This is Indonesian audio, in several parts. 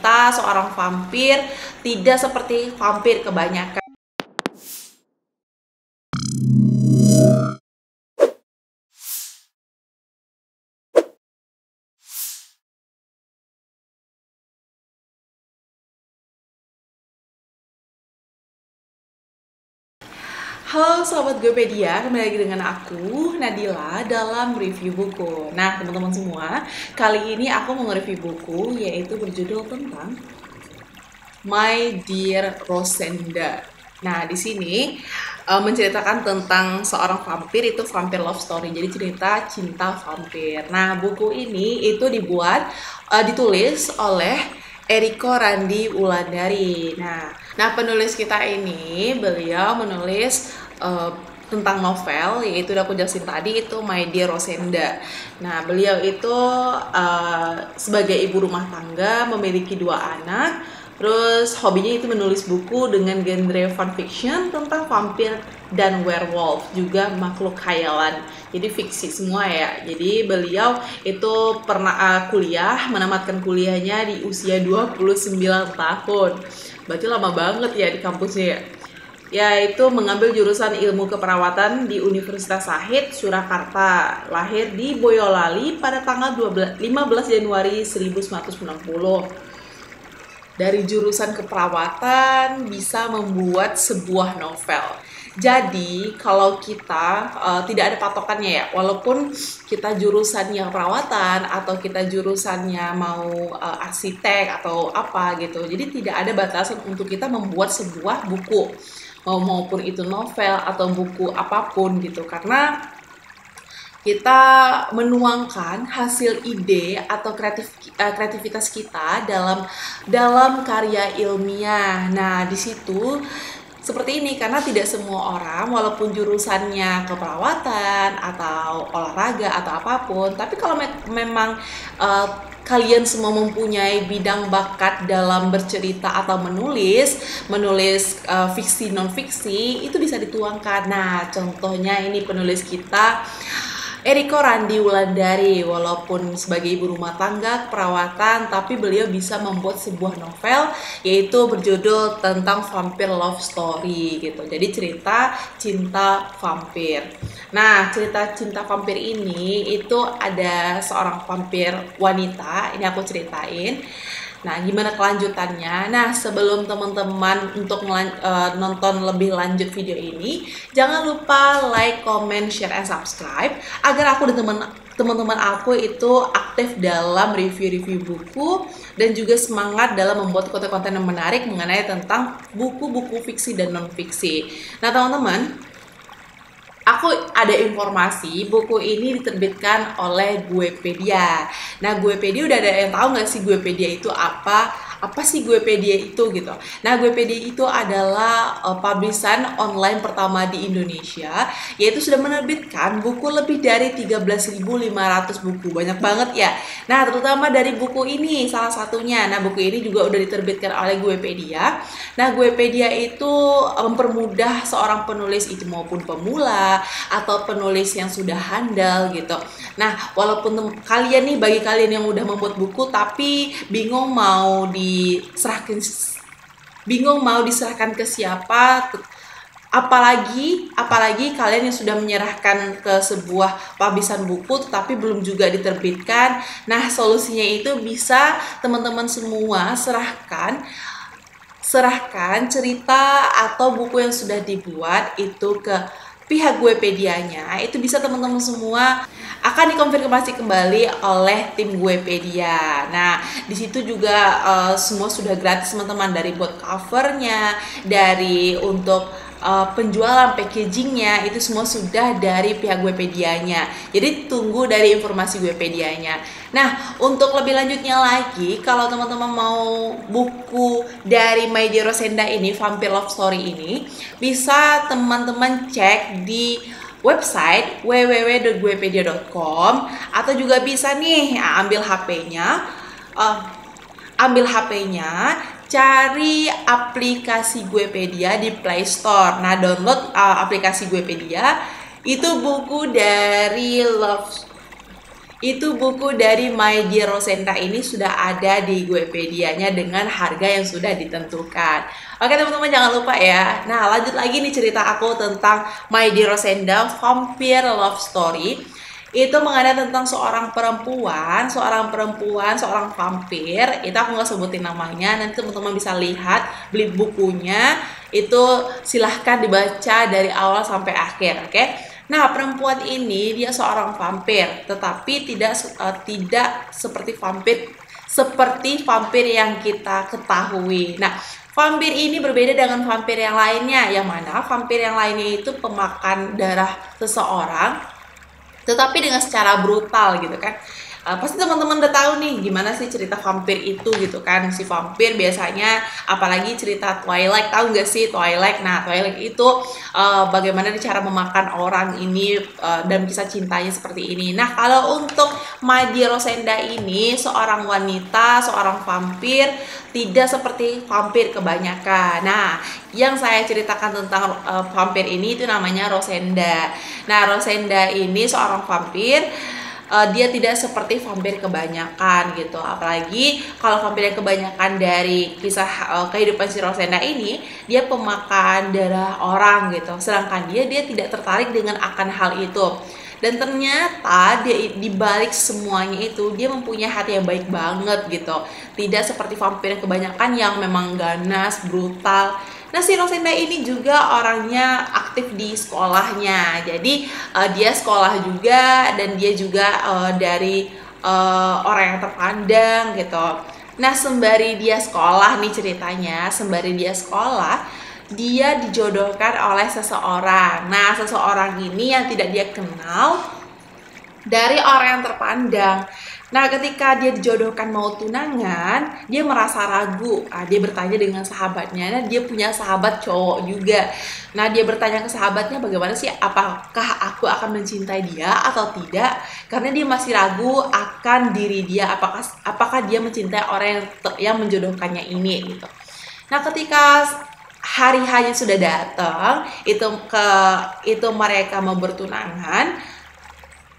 cerita seorang vampir tidak seperti vampir kebanyakan. Halo Sobat Gopedia, kembali lagi dengan aku, Nadila, dalam review buku. Nah teman-teman semua, kali ini aku mau nge-review buku yaitu berjudul tentang My Dear Rosenda. Nah di sini menceritakan tentang seorang vampir, itu vampir love story, jadi cerita cinta vampir. Nah buku ini itu ditulis oleh Eriko Randi Wulandari. Nah, penulis kita ini, beliau menulis tentang novel, yaitu udah aku jelasin tadi, itu My Dear Rosenda. Nah, beliau itu sebagai ibu rumah tangga, memiliki 2 anak, terus hobinya itu menulis buku dengan genre fanfiction tentang vampir dan werewolf, juga makhluk khayalan. Jadi fiksi semua ya. Jadi beliau itu pernah menamatkan kuliahnya di usia 29 tahun. Berarti lama banget ya di kampusnya ya. Yaitu mengambil jurusan ilmu keperawatan di Universitas Shahid, Surakarta. Lahir di Boyolali pada tanggal 15 Januari 1990. Dari jurusan keperawatan bisa membuat sebuah novel. Jadi kalau kita tidak ada patokannya ya, walaupun kita jurusannya perawatan atau kita jurusannya mau arsitek atau apa gitu, jadi tidak ada batasan untuk kita membuat sebuah buku, maupun itu novel atau buku apapun gitu, karena kita menuangkan hasil ide atau kreativitas kita dalam karya ilmiah. Nah, di situ seperti ini, karena tidak semua orang walaupun jurusannya keperawatan atau olahraga atau apapun, tapi kalau memang kalian semua mempunyai bidang bakat dalam bercerita atau menulis fiksi non fiksi, itu bisa dituangkan. Nah, contohnya ini penulis kita Eriko Randi Wulandari, walaupun sebagai ibu rumah tangga keperawatan, tapi beliau bisa membuat sebuah novel yaitu berjudul tentang vampir love story gitu. Jadi cerita cinta vampir. Nah, cerita cinta vampir ini itu ada seorang vampir wanita, ini aku ceritain. Nah, gimana kelanjutannya? Nah, sebelum teman-teman untuk nonton lebih lanjut video ini, jangan lupa like, comment, share, and subscribe agar aku dan teman-teman aku itu aktif dalam review-review buku dan juga semangat dalam membuat konten-konten yang menarik mengenai tentang buku-buku fiksi dan non-fiksi. Nah, teman-teman, aku ada informasi buku ini diterbitkan oleh Guepedia. Nah, Guepedia udah ada yang tahu nggak sih Guepedia itu apa? Apa sih Guepedia itu gitu? Nah, Guepedia itu adalah publishan online pertama di Indonesia, yaitu sudah menerbitkan buku lebih dari 13.500 buku. Banyak banget ya. Nah, terutama dari buku ini salah satunya. Nah, buku ini juga udah diterbitkan oleh Guepedia. Nah, Guepedia itu mempermudah seorang penulis itu maupun pemula atau penulis yang sudah handal gitu. Nah, walaupun bagi kalian yang udah membuat buku tapi bingung mau diserahkan ke siapa, apalagi kalian yang sudah menyerahkan ke sebuah publishan buku tetapi belum juga diterbitkan. Nah, solusinya itu bisa teman-teman semua serahkan cerita atau buku yang sudah dibuat itu ke pihak Guepedianya. Itu bisa teman-teman semua akan dikonfirmasi kembali oleh tim Guepedia. Nah, di situ juga semua sudah gratis teman-teman, dari buat covernya, dari untuk penjualan packagingnya, itu semua sudah dari pihak Guepedianya. Jadi tunggu dari informasi Guepedianya. Nah, untuk lebih lanjutnya lagi, kalau teman-teman mau buku dari My Dear Rosenda ini, Vampire Love Story ini, bisa teman-teman cek di website www.guepedia.com, atau juga bisa nih ambil HP-nya, cari aplikasi Guepedia di Play Store. Nah, download aplikasi Guepedia. Itu buku dari Itu buku dari My Dear Rosenda ini sudah ada di Gopedia-nya dengan harga yang sudah ditentukan. Oke teman-teman, jangan lupa ya. Nah, lanjut lagi nih cerita aku tentang My Dear Rosenda Vampire Love Story. Itu mengenai tentang seorang perempuan, seorang vampir. Itu aku nggak sebutin namanya, nanti teman-teman bisa lihat, beli bukunya. Itu silahkan dibaca dari awal sampai akhir, oke? Nah, perempuan ini dia seorang vampir, tetapi tidak seperti vampir yang kita ketahui. Nah, vampir ini berbeda dengan vampir yang lainnya, yang mana vampir yang lainnya itu pemakan darah seseorang, tetapi dengan secara brutal gitu kan. Pasti teman-teman udah tahu nih gimana sih cerita vampir itu gitu kan. Si vampir biasanya, apalagi cerita Twilight, tahu nggak sih Twilight? Nah, Twilight itu bagaimana cara memakan orang ini, dan kisah cintanya seperti ini. Nah, kalau untuk My Dear Rosenda ini seorang wanita, seorang vampir, tidak seperti vampir kebanyakan. Nah, yang saya ceritakan tentang vampir ini itu namanya Rosenda. Nah, Rosenda ini seorang vampir. Dia tidak seperti vampir kebanyakan gitu. Apalagi kalau vampir yang kebanyakan dari kisah kehidupan si Rosenda ini, dia pemakan darah orang gitu. Sedangkan dia tidak tertarik dengan akan hal itu. Dan ternyata dia di balik semuanya itu dia mempunyai hati yang baik banget gitu. Tidak seperti vampir yang kebanyakan yang memang ganas, brutal. Nah, si Rosenda ini juga orangnya aktif di sekolahnya. Jadi dia sekolah juga, dan dia juga dari orang yang terpandang gitu. Nah, sembari dia sekolah nih ceritanya, dia dijodohkan oleh seseorang. Nah, seseorang ini yang tidak dia kenal dari orang yang terpandang. Nah, ketika dia dijodohkan mau tunangan, dia merasa ragu. Dia bertanya dengan sahabatnya. Nah, dia punya sahabat cowok juga. Nah, dia bertanya ke sahabatnya, bagaimana sih, apakah aku akan mencintai dia atau tidak? Karena dia masih ragu akan diri dia, apakah dia mencintai orang yang menjodohkannya ini gitu. Nah, ketika hari hanya sudah datang, itu mereka mau bertunangan,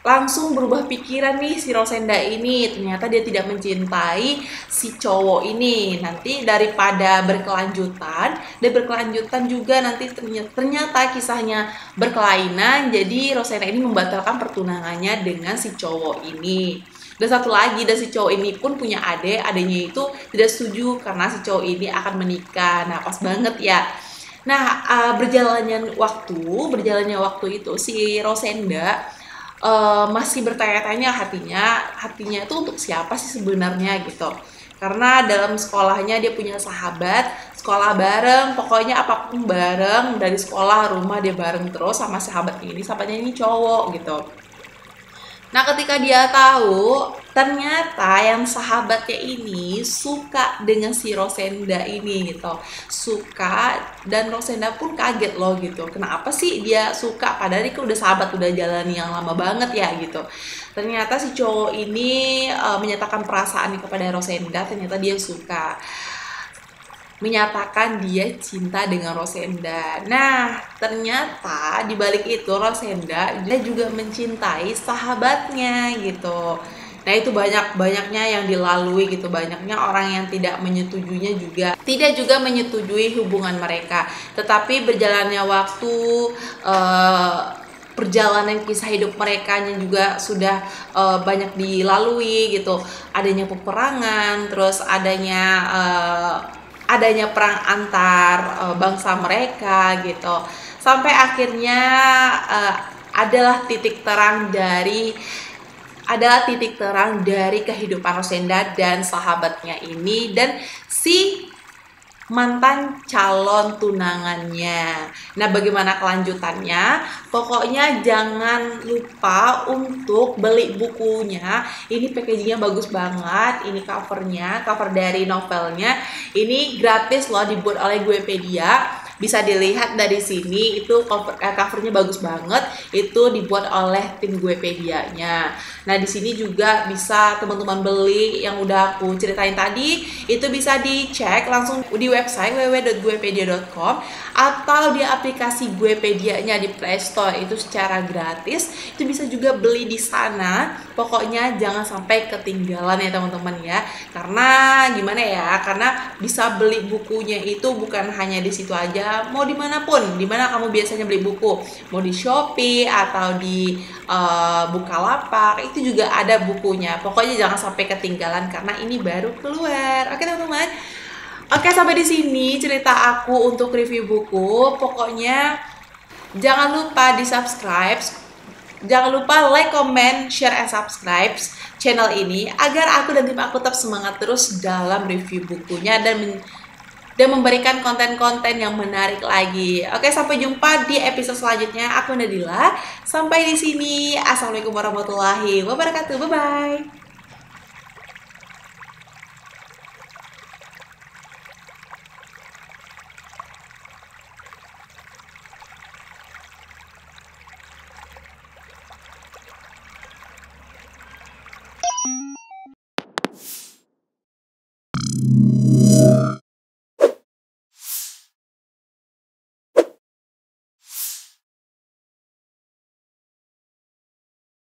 langsung berubah pikiran nih si Rosenda ini. Ternyata dia tidak mencintai si cowok ini. Nanti daripada berkelanjutan juga nanti ternyata kisahnya berkelainan. Jadi Rosenda ini membatalkan pertunangannya dengan si cowok ini. Dan satu lagi, dan si cowok ini pun punya adeknya itu tidak setuju karena si cowok ini akan menikah. Nah, pas banget ya. Nah, berjalannya waktu itu si Rosenda masih bertanya-tanya hatinya itu untuk siapa sih sebenarnya gitu. Karena dalam sekolahnya dia punya sahabat, sekolah bareng, pokoknya apapun bareng, dari sekolah, rumah dia bareng terus sama sahabatnya ini cowok gitu. Nah, ketika dia tahu ternyata yang sahabatnya ini suka dengan si Rosenda ini gitu. Suka, dan Rosenda pun kaget loh gitu. Kenapa sih dia suka, padahal dia udah sahabat, udah jalan yang lama banget ya gitu. Ternyata si cowok ini menyatakan perasaannya kepada Rosenda, ternyata dia suka. Menyatakan dia cinta dengan Rosenda. Nah, ternyata di balik itu Rosenda dia juga mencintai sahabatnya gitu. Nah, itu banyaknya yang dilalui gitu, banyaknya orang yang tidak menyetujuinya juga, tidak juga menyetujui hubungan mereka. Tetapi berjalannya waktu, perjalanan kisah hidup mereka juga sudah banyak dilalui gitu. Adanya peperangan, terus adanya perang antar bangsa mereka gitu, sampai akhirnya adalah titik terang dari kehidupan Rosenda dan sahabatnya ini dan si mantan calon tunangannya. Nah, bagaimana kelanjutannya? Pokoknya jangan lupa untuk beli bukunya. Ini packagingnya bagus banget. Ini cover dari novelnya. Ini gratis loh, dibuat oleh Gopedia. Bisa dilihat dari sini itu covernya bagus banget. Itu dibuat oleh tim Guepedia-nya. Nah, di sini juga bisa teman-teman beli yang udah aku ceritain tadi. Itu bisa dicek langsung di website www.guepedia.com atau di aplikasi Guepedia-nya di Play Store itu secara gratis. Itu bisa juga beli di sana. Pokoknya jangan sampai ketinggalan ya teman-teman ya. Karena gimana ya? Karena bisa beli bukunya itu bukan hanya di situ aja, mau dimanapun, dimana kamu biasanya beli buku, mau di Shopee atau di Bukalapak, itu juga ada bukunya. Pokoknya jangan sampai ketinggalan karena ini baru keluar. Oke teman-teman. Oke, sampai di sini cerita aku untuk review buku. Pokoknya jangan lupa di-subscribe. Jangan lupa like, comment, share, and subscribe channel ini agar aku dan tim aku tetap semangat terus dalam review bukunya dan memberikan konten-konten yang menarik lagi. Oke, sampai jumpa di episode selanjutnya. Aku Nadila. Sampai di sini. Assalamualaikum warahmatullahi wabarakatuh. Bye-bye.